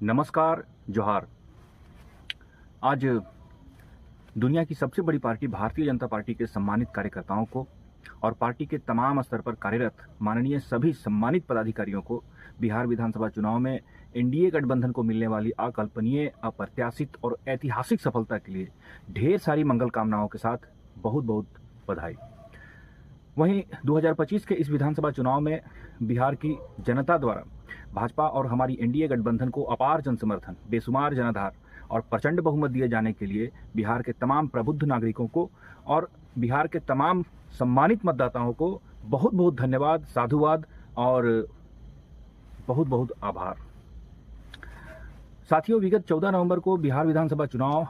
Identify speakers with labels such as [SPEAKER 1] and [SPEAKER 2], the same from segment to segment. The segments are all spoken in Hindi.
[SPEAKER 1] नमस्कार, जोहार। आज दुनिया की सबसे बड़ी पार्टी भारतीय जनता पार्टी के सम्मानित कार्यकर्ताओं को और पार्टी के तमाम स्तर पर कार्यरत माननीय सभी सम्मानित पदाधिकारियों को बिहार विधानसभा चुनाव में एनडीए गठबंधन को मिलने वाली अकल्पनीय, अप्रत्याशित और ऐतिहासिक सफलता के लिए ढेर सारी मंगल कामनाओं के साथ बहुत बहुत बधाई। वहीं 2025 के इस विधानसभा चुनाव में बिहार की जनता द्वारा भाजपा और हमारी एनडीए गठबंधन को अपार जनसमर्थन, बेशुमार जनाधार और प्रचंड बहुमत दिए जाने के लिए बिहार के तमाम प्रबुद्ध नागरिकों को और बिहार के तमाम सम्मानित मतदाताओं को बहुत बहुत धन्यवाद, साधुवाद और बहुत बहुत आभार। साथियों, विगत 14 नवंबर को बिहार विधानसभा चुनाव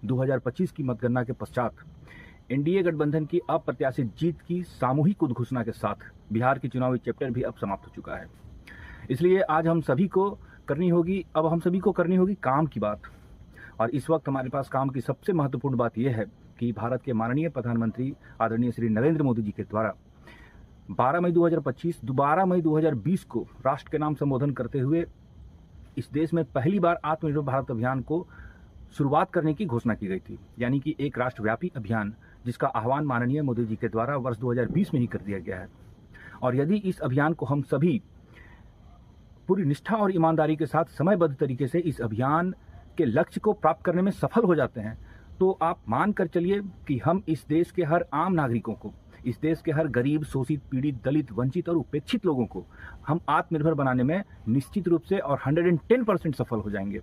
[SPEAKER 1] 2025 की मतगणना के पश्चात एनडीए गठबंधन की अप्रत्याशित जीत की सामूहिक उद्घोषणा के साथ बिहार की चुनावी चैप्टर भी अब समाप्त हो चुका है। इसलिए आज हम सभी को करनी होगी काम की बात। और इस वक्त हमारे पास काम की सबसे महत्वपूर्ण बात यह है कि भारत के माननीय प्रधानमंत्री आदरणीय श्री नरेंद्र मोदी जी के द्वारा 12 मई 2020 को राष्ट्र के नाम संबोधन करते हुए इस देश में पहली बार आत्मनिर्भर भारत अभियान को शुरुआत करने की घोषणा की गई थी, यानी कि एक राष्ट्रव्यापी अभियान जिसका आह्वान माननीय मोदी जी के द्वारा वर्ष 2020 में ही कर दिया गया है। और यदि इस अभियान को हम सभी पूरी निष्ठा और ईमानदारी के साथ समयबद्ध तरीके से इस अभियान के लक्ष्य को प्राप्त करने में सफल हो जाते हैं, तो आप मान कर चलिए कि हम इस देश के हर आम नागरिकों को, इस देश के हर गरीब, शोषित, पीड़ित, दलित, वंचित और उपेक्षित लोगों को हम आत्मनिर्भर बनाने में निश्चित रूप से और 110% सफल हो जाएंगे।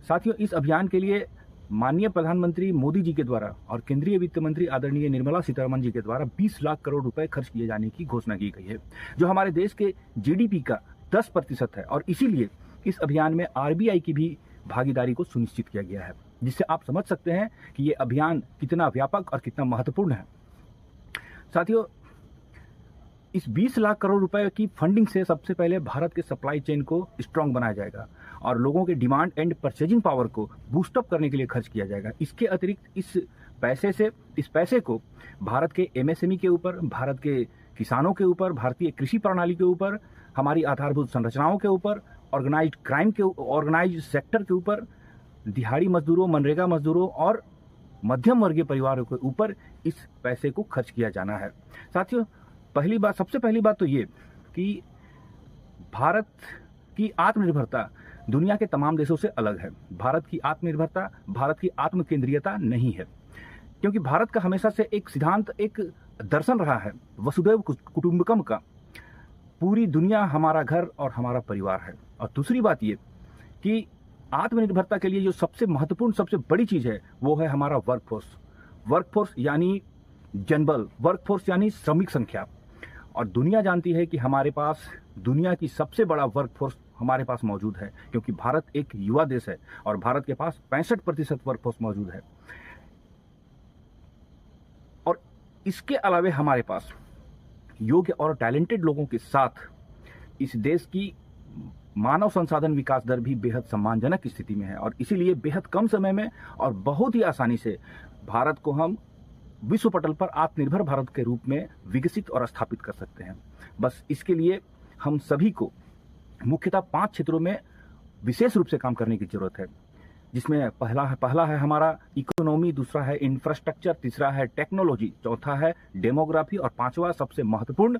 [SPEAKER 1] साथियों, इस अभियान के लिए माननीय प्रधानमंत्री मोदी जी के द्वारा और केंद्रीय वित्त मंत्री आदरणीय निर्मला सीतारमण जी के द्वारा 20 लाख करोड़ रुपए खर्च किए जाने की घोषणा की गई है, जो हमारे देश के जीडीपी का 10% है। और इसीलिए इस अभियान में आरबीआई की भी भागीदारी को सुनिश्चित किया गया है, जिससे आप समझ सकते हैं कि ये अभियान कितना व्यापक और कितना महत्वपूर्ण है। साथियों, इस 20 लाख करोड़ रुपए की फंडिंग से सबसे पहले भारत के सप्लाई चेन को स्ट्रांग बनाया जाएगा और लोगों के डिमांड एंड परचेजिंग पावर को बूस्ट अप करने के लिए खर्च किया जाएगा। इसके अतिरिक्त इस पैसे को भारत के एमएसएमई के ऊपर, भारत के किसानों के ऊपर, भारतीय कृषि प्रणाली के ऊपर, हमारी आधारभूत संरचनाओं के ऊपर, ऑर्गेनाइज्ड सेक्टर के ऊपर, दिहाड़ी मजदूरों, मनरेगा मजदूरों और मध्यम वर्गीय परिवारों के ऊपर इस पैसे को खर्च किया जाना है। साथियों, सबसे पहली बात तो ये कि भारत की आत्मनिर्भरता दुनिया के तमाम देशों से अलग है। भारत की आत्मनिर्भरता भारत की आत्मकेंद्रीयता नहीं है, क्योंकि भारत का हमेशा से एक सिद्धांत, एक दर्शन रहा है वसुधैव कुटुंबकम का, पूरी दुनिया हमारा घर और हमारा परिवार है। और दूसरी बात ये कि आत्मनिर्भरता के लिए जो सबसे महत्वपूर्ण, सबसे बड़ी चीज है वो है हमारा वर्कफोर्स यानी जनबल, वर्कफोर्स यानी श्रमिक संख्या। और दुनिया जानती है कि हमारे पास दुनिया की सबसे बड़ा वर्कफोर्स हमारे पास मौजूद है, क्योंकि भारत एक युवा देश है और भारत के पास 65% वर्कफोर्स मौजूद है। और इसके अलावे हमारे पास योग्य और टैलेंटेड लोगों के साथ इस देश की मानव संसाधन विकास दर भी बेहद सम्मानजनक स्थिति में है। और इसीलिए बेहद कम समय में और बहुत ही आसानी से भारत को हम विश्व पटल पर आत्मनिर्भर भारत के रूप में विकसित और स्थापित कर सकते हैं। बस इसके लिए हम सभी को मुख्यतः 5 क्षेत्रों में विशेष रूप से काम करने की जरूरत है, जिसमें पहला है हमारा इकोनॉमी, दूसरा है इंफ्रास्ट्रक्चर, तीसरा है टेक्नोलॉजी, चौथा है डेमोग्राफी और 5वां सबसे महत्वपूर्ण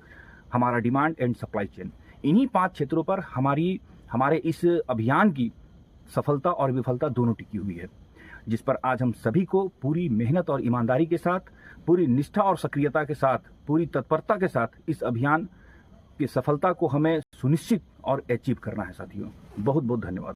[SPEAKER 1] हमारा डिमांड एंड सप्लाई चेन। इन्हीं 5 क्षेत्रों पर हमारे इस अभियान की सफलता और विफलता दोनों टिकी हुई है, जिस पर आज हम सभी को पूरी मेहनत और ईमानदारी के साथ, पूरी निष्ठा और सक्रियता के साथ, पूरी तत्परता के साथ इस अभियान की सफलता को हमें सुनिश्चित और अचीव करना है। साथियों, बहुत बहुत धन्यवाद।